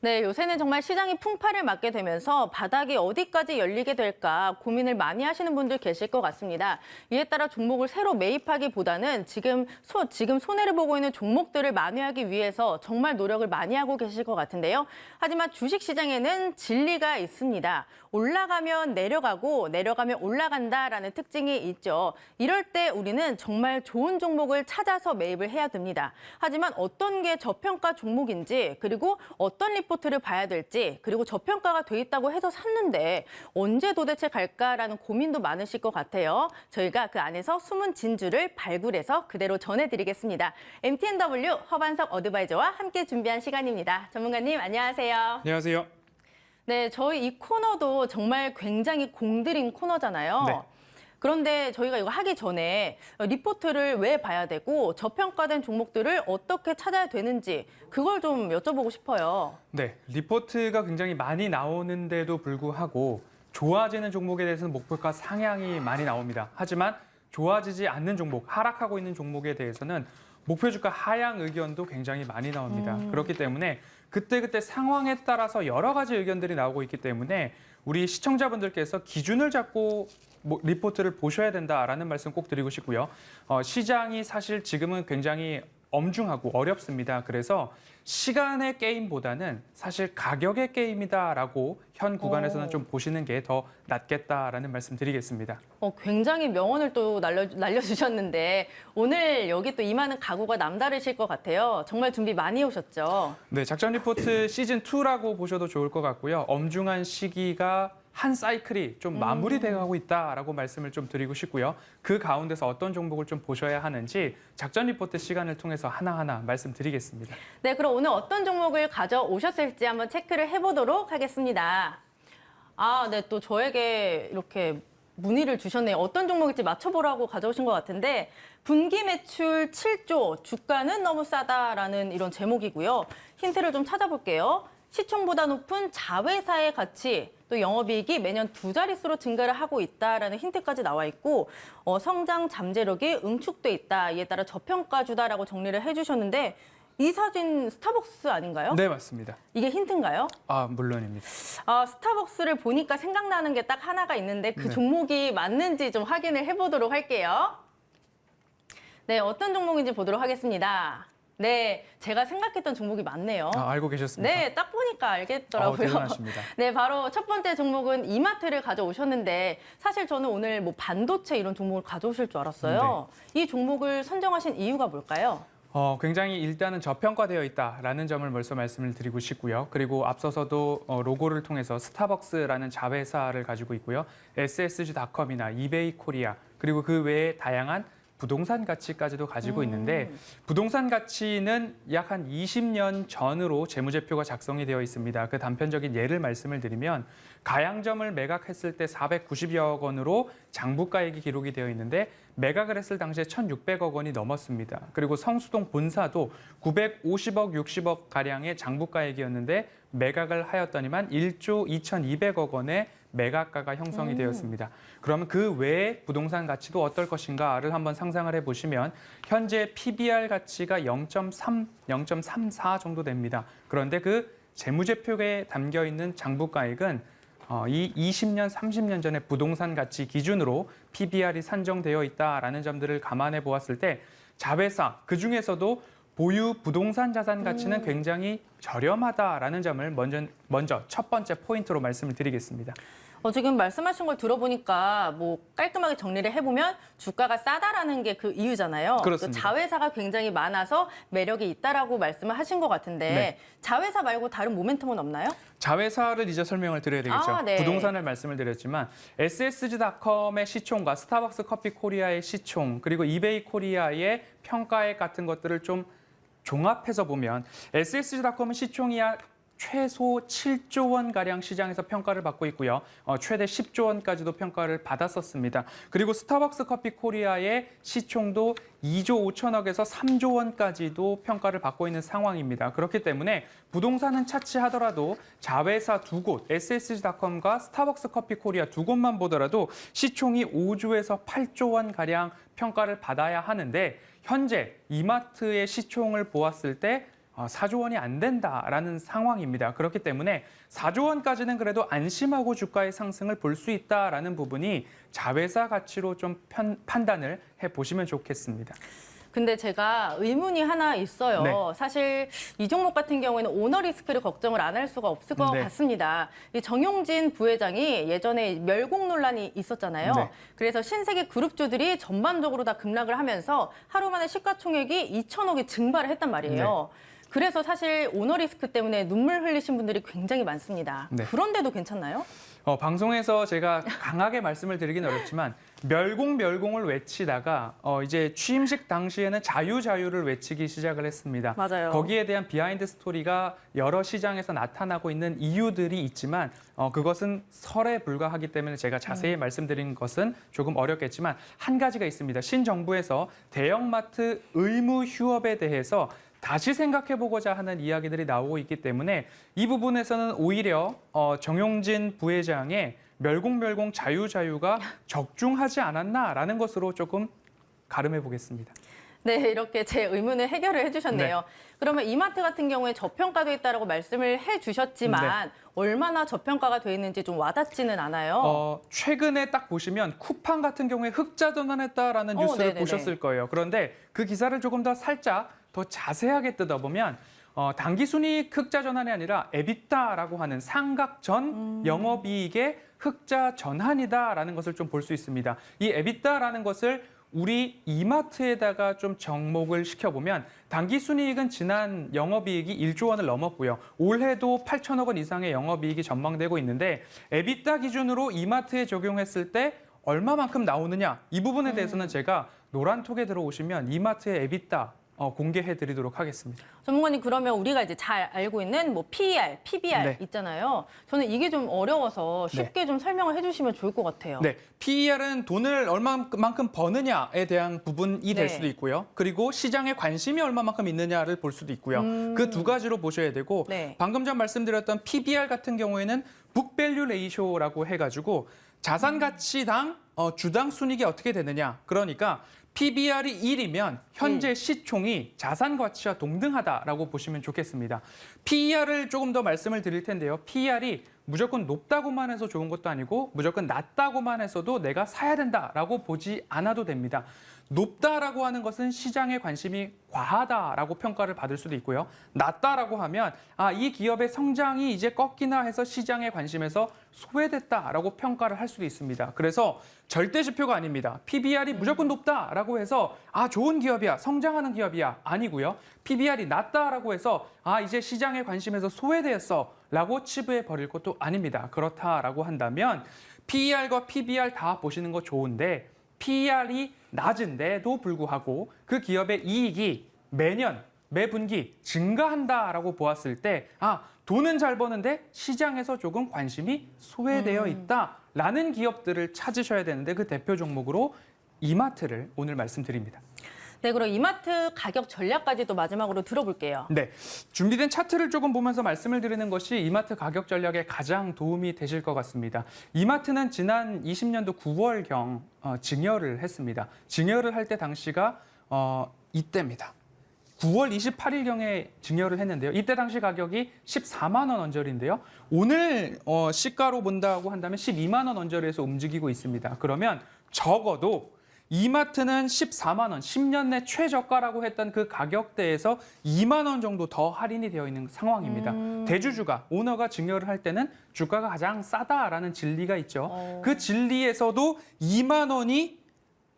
네, 요새는 정말 시장이 풍파를 맞게 되면서 바닥이 어디까지 열리게 될까 고민을 많이 하시는 분들 계실 것 같습니다. 이에 따라 종목을 새로 매입하기보다는 지금 손해를 보고 있는 종목들을 만회하기 위해서 정말 노력을 많이 하고 계실 것 같은데요. 하지만 주식시장에는 진리가 있습니다. 올라가면 내려가고 내려가면 올라간다라는 특징이 있죠. 이럴 때 우리는 정말 좋은 종목을 찾아서 매입을 해야 됩니다. 하지만 어떤 게 저평가 종목인지 그리고 어떤 리포트를 봐야 될지 그리고 저평가가 돼 있다고 해서 샀는데 언제 도대체 갈까라는 고민도 많으실 것 같아요. 저희가 그 안에서 숨은 진주를 발굴해서 그대로 전해드리겠습니다. MTNW 허반석 어드바이저와 함께 준비한 시간입니다. 전문가님 안녕하세요. 안녕하세요. 네, 저희 이 코너도 정말 굉장히 공들인 코너잖아요. 네. 그런데 저희가 이거 하기 전에 리포트를 왜 봐야 되고 저평가된 종목들을 어떻게 찾아야 되는지 그걸 좀 여쭤보고 싶어요. 네, 리포트가 굉장히 많이 나오는데도 불구하고 좋아지는 종목에 대해서는 목표가 상향이 많이 나옵니다. 하지만 좋아지지 않는 종목, 하락하고 있는 종목에 대해서는 목표 주가 하향 의견도 굉장히 많이 나옵니다. 그렇기 때문에 그때그때 상황에 따라서 여러 가지 의견들이 나오고 있기 때문에 우리 시청자분들께서 기준을 잡고 리포트를 보셔야 된다라는 말씀 꼭 드리고 싶고요. 시장이 사실 지금은 굉장히 엄중하고 어렵습니다. 그래서 시간의 게임보다는 사실 가격의 게임이다라고 현 구간에서는 좀 보시는 게 더 낫겠다라는 말씀 드리겠습니다. 굉장히 명언을 또 날려주셨는데 오늘 여기 또 임하는 각오가 남다르실 것 같아요. 정말 준비 많이 오셨죠? 네, 작전 리포트 시즌2라고 보셔도 좋을 것 같고요. 엄중한 시기가 한 사이클이 좀 마무리되어 가고 있다라고 말씀을 좀 드리고 싶고요. 그 가운데서 어떤 종목을 좀 보셔야 하는지 작전 리포트 시간을 통해서 하나하나 말씀드리겠습니다. 네, 그럼 오늘 어떤 종목을 가져오셨을지 한번 체크를 해보도록 하겠습니다. 네, 또 저에게 이렇게 문의를 주셨네요. 어떤 종목일지 맞춰보라고 가져오신 것 같은데 분기 매출 7조, 주가는 너무 싸다라는 이런 제목이고요. 힌트를 좀 찾아볼게요. 시총보다 높은 자회사의 가치, 또 영업이익이 매년 2자릿수로 증가를 하고 있다라는 힌트까지 나와 있고 성장 잠재력이 응축돼 있다. 이에 따라 저평가주다라고 정리를 해주셨는데 이 사진 스타벅스 아닌가요? 네, 맞습니다. 이게 힌트인가요? 물론입니다. 스타벅스를 보니까 생각나는 게 딱 하나가 있는데 그 네. 종목이 맞는지 좀 확인을 해보도록 할게요. 네, 어떤 종목인지 보도록 하겠습니다. 네, 제가 생각했던 종목이 맞네요. 알고 계셨습니까? 네, 딱 보니까 알겠더라고요. 대단하십니다. 네, 바로 첫 번째 종목은 이마트를 가져오셨는데 사실 저는 오늘 뭐 반도체 이런 종목을 가져오실 줄 알았어요. 이 종목을 선정하신 이유가 뭘까요? 굉장히 일단은 저평가되어 있다라는 점을 벌써 말씀을 드리고 싶고요. 그리고 앞서서도 로고를 통해서 스타벅스라는 자회사를 가지고 있고요. SSG닷컴이나 이베이 코리아 그리고 그 외에 다양한 부동산 가치까지도 가지고 있는데 부동산 가치는 약 한 20년 전으로 재무제표가 작성이 되어 있습니다. 그 단편적인 예를 말씀을 드리면 가양점을 매각했을 때 490여억 원으로 장부가액이 기록이 되어 있는데 매각을 했을 당시에 1,600억 원이 넘었습니다. 그리고 성수동 본사도 950억, 60억 가량의 장부가액이었는데 매각을 하였더니만 1조 2,200억 원의 매각가가 형성이 되었습니다. 그러면 그 외에 부동산 가치도 어떨 것인가를 한번 상상을 해보시면 현재 PBR 가치가 0.3, 0.34 정도 됩니다. 그런데 그 재무제표에 담겨 있는 장부가액은 이 20년, 30년 전의 부동산 가치 기준으로 PBR이 산정되어 있다라는 점들을 감안해 보았을 때 자회사, 그중에서도 보유 부동산 자산 가치는 굉장히 저렴하다라는 점을 먼저 첫 번째 포인트로 말씀을 드리겠습니다. 지금 말씀하신 걸 들어보니까 뭐 깔끔하게 정리를 해보면 주가가 싸다라는 게 그 이유잖아요. 그렇습니다. 또 자회사가 굉장히 많아서 매력이 있다라고 말씀을 하신 것 같은데 네. 자회사 말고 다른 모멘텀은 없나요? 자회사를 이제 설명을 드려야 되겠죠. 네. 부동산을 말씀을 드렸지만 SSG닷컴의 시총과 스타벅스 커피 코리아의 시총 그리고 이베이 코리아의 평가액 같은 것들을 좀 종합해서 보면 SSG닷컴은 시총이 최소 7조 원가량 시장에서 평가를 받고 있고요. 최대 10조 원까지도 평가를 받았었습니다. 그리고 스타벅스 커피 코리아의 시총도 2조 5천억에서 3조 원까지도 평가를 받고 있는 상황입니다. 그렇기 때문에 부동산은 차치하더라도 자회사 두 곳, SSG닷컴과 스타벅스 커피 코리아 두 곳만 보더라도 시총이 5조에서 8조 원가량 평가를 받아야 하는데 현재 이마트의 시총을 보았을 때 4조 원이 안 된다라는 상황입니다. 그렇기 때문에 4조 원까지는 그래도 안심하고 주가의 상승을 볼 수 있다라는 부분이 자회사 가치로 좀 판단을 해보시면 좋겠습니다. 근데 제가 의문이 하나 있어요. 네. 사실 이 종목 같은 경우에는 오너 리스크를 걱정을 안 할 수가 없을 것 네. 같습니다. 이 정용진 부회장이 예전에 멸공 논란이 있었잖아요. 네. 그래서 신세계 그룹주들이 전반적으로 다 급락을 하면서 하루 만에 시가총액이 2천억이 증발을 했단 말이에요. 그래서 사실 오너 리스크 때문에 눈물 흘리신 분들이 굉장히 많습니다. 네. 그런데도 괜찮나요? 방송에서 제가 강하게 말씀을 드리긴 어렵지만 멸공을 외치다가 이제 취임식 당시에는 자유를 외치기 시작을 했습니다. 맞아요. 거기에 대한 비하인드 스토리가 여러 시장에서 나타나고 있는 이유들이 있지만 그것은 설에 불과하기 때문에 제가 자세히 말씀드린 것은 조금 어렵겠지만 한 가지가 있습니다. 신정부에서 대형마트 의무 휴업에 대해서 다시 생각해보고자 하는 이야기들이 나오고 있기 때문에 이 부분에서는 오히려 정용진 부회장의 멸공 자유가 적중하지 않았나라는 것으로 조금 가름해 보겠습니다. 네, 이렇게 제 의문을 해결을 해주셨네요. 네. 그러면 이마트 같은 경우에 저평가돼 있다고 말씀을 해주셨지만 얼마나 저평가가 돼 있는지 좀 와닿지는 않아요. 최근에 딱 보시면 쿠팡 같은 경우에 흑자 전환했다라는 뉴스를 네네네. 보셨을 거예요. 그런데 그 기사를 조금 더 살짝 더 자세하게 뜯어보면 당기순이익 흑자 전환이 아니라 에비타라고 하는 상각전 영업이익의 흑자 전환이다라는 것을 좀 볼 수 있습니다. 이 에비타라는 것을 우리 이마트에다가 좀 접목을 시켜보면 당기순이익은 지난 영업이익이 1조 원을 넘었고요. 올해도 8천억 원 이상의 영업이익이 전망되고 있는데 에비타 기준으로 이마트에 적용했을 때 얼마만큼 나오느냐 이 부분에 대해서는 제가 노란톡에 들어오시면 이마트의 에비타 공개해드리도록 하겠습니다. 전문가님, 그러면 우리가 이제 잘 알고 있는 뭐 PER, PBR 네. 있잖아요. 저는 이게 좀 어려워서 쉽게 좀 설명을 해주시면 좋을 것 같아요. 네, PER은 돈을 얼마만큼 버느냐에 대한 부분이 될 네. 수도 있고요. 그리고 시장에 관심이 얼마만큼 있느냐를 볼 수도 있고요. 그 두 가지로 보셔야 되고 네. 방금 전 말씀드렸던 PBR 같은 경우에는 북밸류 레이쇼라고 해가지고 자산 가치당 주당 순이익이 어떻게 되느냐. 그러니까 PBR이 1이면 현재 시총이 자산 가치와 동등하다라고 보시면 좋겠습니다. PER을 조금 더 말씀을 드릴 텐데요. PER이 무조건 높다고만 해서 좋은 것도 아니고 무조건 낮다고만 해서도 내가 사야 된다라고 보지 않아도 됩니다. 높다라고 하는 것은 시장의 관심이 과하다라고 평가를 받을 수도 있고요. 낮다라고 하면 이 기업의 성장이 이제 꺾이나 해서 시장의 관심에서 소외됐다라고 평가를 할 수도 있습니다. 그래서 절대 지표가 아닙니다. PBR이 무조건 높다라고 해서 좋은 기업이야, 성장하는 기업이야 아니고요. PBR이 낮다라고 해서 이제 시장의 관심에서 소외되었어 라고 치부해 버릴 것도 아닙니다. 그렇다라고 한다면 PER과 PBR 다 보시는 거 좋은데 PER이 낮은데도 불구하고 그 기업의 이익이 매년, 매분기 증가한다라고 보았을 때 돈은 잘 버는데 시장에서 조금 관심이 소외되어 있다라는 기업들을 찾으셔야 되는데 그 대표 종목으로 이마트를 오늘 말씀드립니다. 네, 그럼 이마트 가격 전략까지도 마지막으로 들어볼게요. 네, 준비된 차트를 조금 보면서 말씀을 드리는 것이 이마트 가격 전략에 가장 도움이 되실 것 같습니다. 이마트는 지난 20년도 9월경 증여를 했습니다. 증여를 할 때 당시가 이때입니다. 9월 28일경에 증여를 했는데요. 이때 당시 가격이 14만 원 언저리인데요. 오늘 시가로 본다고 한다면 12만 원 언저리에서 움직이고 있습니다. 그러면 적어도 이마트는 14만 원, 10년 내 최저가라고 했던 그 가격대에서 2만 원 정도 더 할인이 되어 있는 상황입니다. 대주주가, 오너가 증여를 할 때는 주가가 가장 싸다라는 진리가 있죠. 그 진리에서도 2만 원이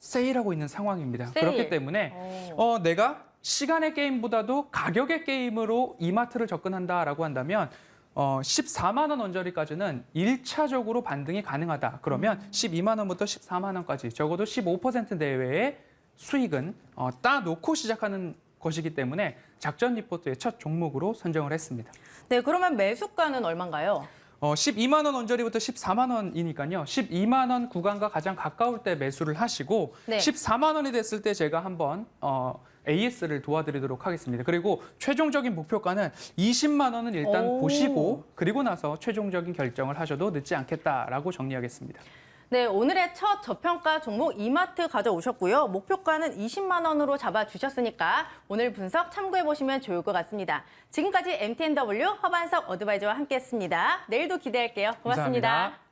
세일하고 있는 상황입니다. 세일. 그렇기 때문에 내가 시간의 게임보다도 가격의 게임으로 이마트를 접근한다라고 한다면 14만 원 언저리까지는 1차적으로 반등이 가능하다. 그러면 12만 원부터 14만 원까지 적어도 15% 내외의 수익은 따놓고 시작하는 것이기 때문에 작전 리포트의 첫 종목으로 선정을 했습니다. 네, 그러면 매수가는 얼마인가요? 12만 원 언저리부터 14만 원이니까요. 12만 원 구간과 가장 가까울 때 매수를 하시고 네. 14만 원이 됐을 때 제가 한번 AS를 도와드리도록 하겠습니다. 그리고 최종적인 목표가는 20만 원은 일단 보시고 그리고 나서 최종적인 결정을 하셔도 늦지 않겠다라고 정리하겠습니다. 네, 오늘의 첫 저평가 종목 이마트 가져오셨고요. 목표가는 20만 원으로 잡아주셨으니까 오늘 분석 참고해보시면 좋을 것 같습니다. 지금까지 MTNW 허반석 어드바이저와 함께했습니다. 내일도 기대할게요. 고맙습니다. 감사합니다.